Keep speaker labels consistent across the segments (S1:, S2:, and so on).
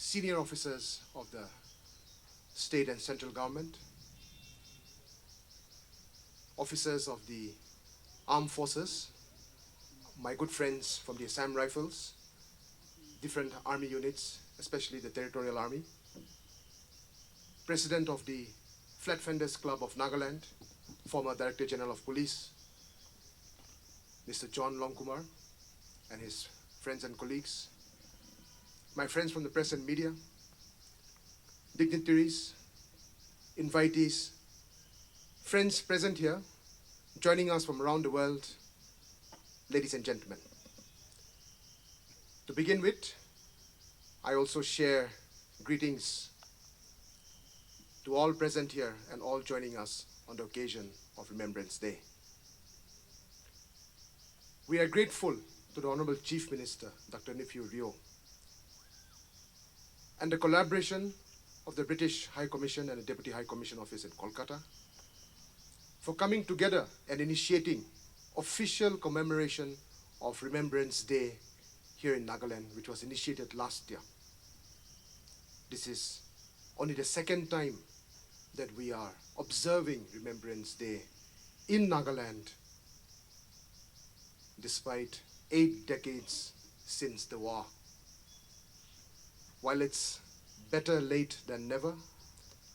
S1: senior officers of the state and central government, officers of the armed forces, my good friends from the Assam Rifles, different army units, especially the Territorial Army, President of the Flatfenders Club of Nagaland, former Director General of Police, Mr. John Longkumar, and his friends and colleagues, my friends from the press and media, dignitaries, invitees, friends present here, joining us from around the world, ladies and gentlemen. To begin with, I also share greetings to all present here and all joining us on the occasion of Remembrance Day. We are grateful to the Honorable Chief Minister, Dr. Nephew Rio, and the collaboration of the British High Commission and the Deputy High Commission Office in Kolkata for coming together and initiating official commemoration of Remembrance Day here in Nagaland, which was initiated last year. This is only the second time that we are observing Remembrance Day in Nagaland, despite 8 decades since the war. While it's better late than never,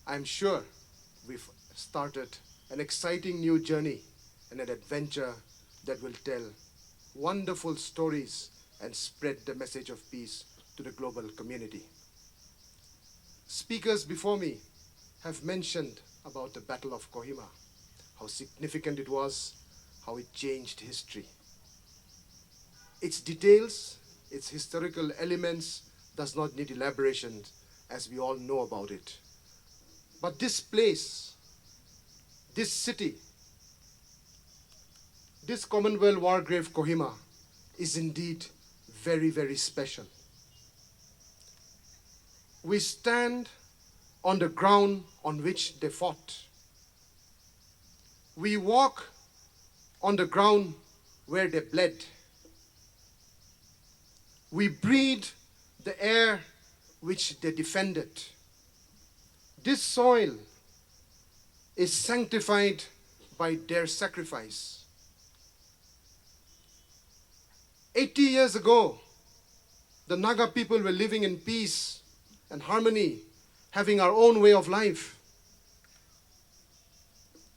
S1: I'm sure we've started an exciting new journey and an adventure that will tell wonderful stories and spread the message of peace to the global community. Speakers before me have mentioned about the Battle of Kohima, how significant it was, how it changed history. Its details, its historical elements does not need elaboration, as we all know about it. But this place, this city, this Commonwealth war grave Kohima is indeed very, very special. We stand on the ground on which they fought. We walk on the ground where they bled. We breathe the air which they defended. This soil is sanctified by their sacrifice. 80 years ago, the Naga people were living in peace and harmony, having our own way of life.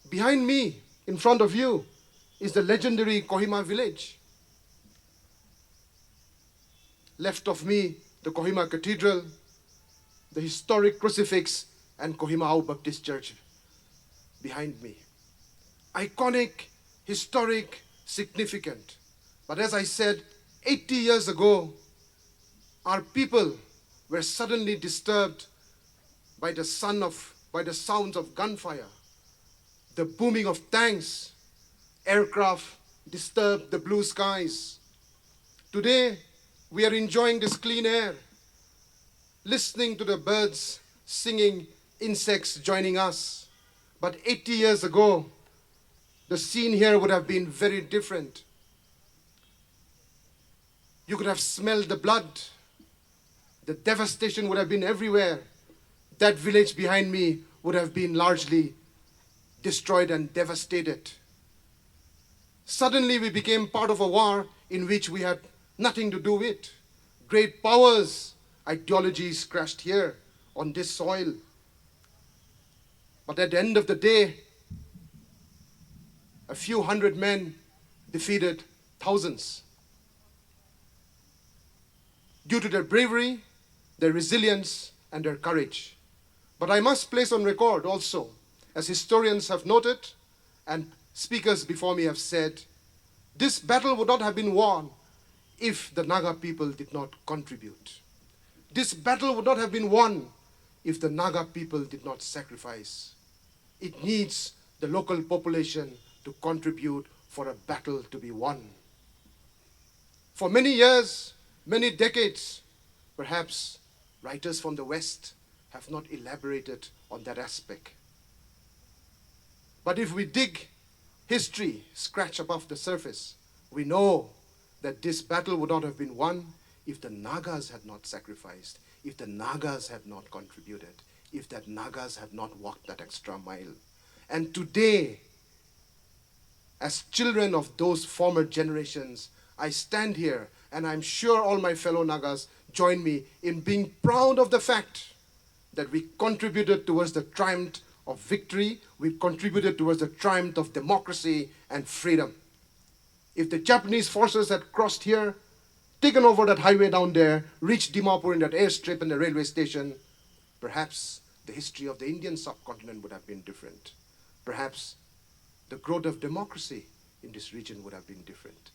S1: Behind me, in front of you, is the legendary Kohima village. Left of me, the Kohima Cathedral, the historic crucifix, and Kohima Au Baptist Church behind me. Iconic, historic, significant. But as I said, 80 years ago, our people were suddenly disturbed by the sounds of gunfire, the booming of tanks, aircraft disturbed the blue skies. Today, we are enjoying this clean air, listening to the birds singing, insects joining us. But 80 years ago, the scene here would have been very different. You could have smelled the blood. The devastation would have been everywhere. That village behind me would have been largely destroyed and devastated. Suddenly we became part of a war in which we had nothing to do with. Great powers, ideologies crashed here on this soil. But at the end of the day, a few hundred men defeated thousands. Due to their bravery, their resilience, and their courage. But I must place on record also, as historians have noted, and speakers before me have said, this battle would not have been won if the Naga people did not contribute. This battle would not have been won if the Naga people did not sacrifice. It needs the local population to contribute for a battle to be won. For many years, many decades, perhaps writers from the West have not elaborated on that aspect. But if we dig history, scratch above the surface, we know that this battle would not have been won if the Nagas had not sacrificed, if the Nagas had not contributed, if the Nagas had not walked that extra mile. And today, as children of those former generations, I stand here, and I'm sure all my fellow Nagas join me in being proud of the fact that we contributed towards the triumph of victory, we contributed towards the triumph of democracy and freedom. If the Japanese forces had crossed here, taken over that highway down there, reached Dimapur in that airstrip and the railway station, perhaps the history of the Indian subcontinent would have been different. Perhaps the growth of democracy in this region would have been different.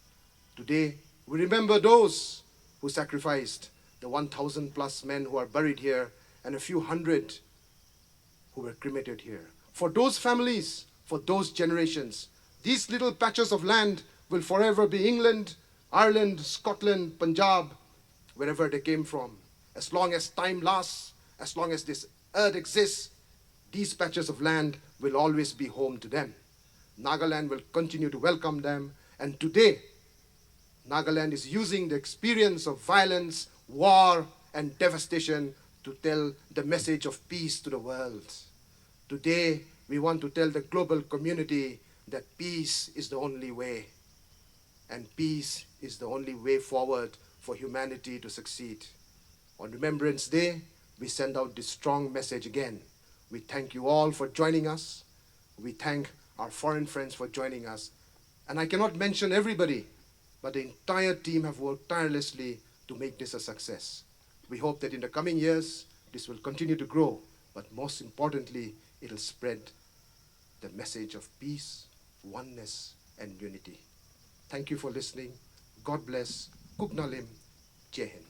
S1: Today, we remember those who sacrificed, the 1,000 plus men who are buried here and a few hundred who were cremated here. For those families, for those generations, these little patches of land will forever be England, Ireland, Scotland, Punjab, wherever they came from. As long as time lasts, as long as this earth exists, these patches of land will always be home to them. Nagaland will continue to welcome them, and today, Nagaland is using the experience of violence, war, and devastation to tell the message of peace to the world. Today, we want to tell the global community that peace is the only way, and peace is the only way forward for humanity to succeed. On Remembrance Day, we send out this strong message again. We thank you all for joining us. We thank our foreign friends for joining us. And I cannot mention everybody, but the entire team have worked tirelessly to make this a success. We hope that in the coming years, this will continue to grow, but most importantly, it'll spread the message of peace, oneness, and unity. Thank you for listening. God bless. Kuknalim. Jai Hind.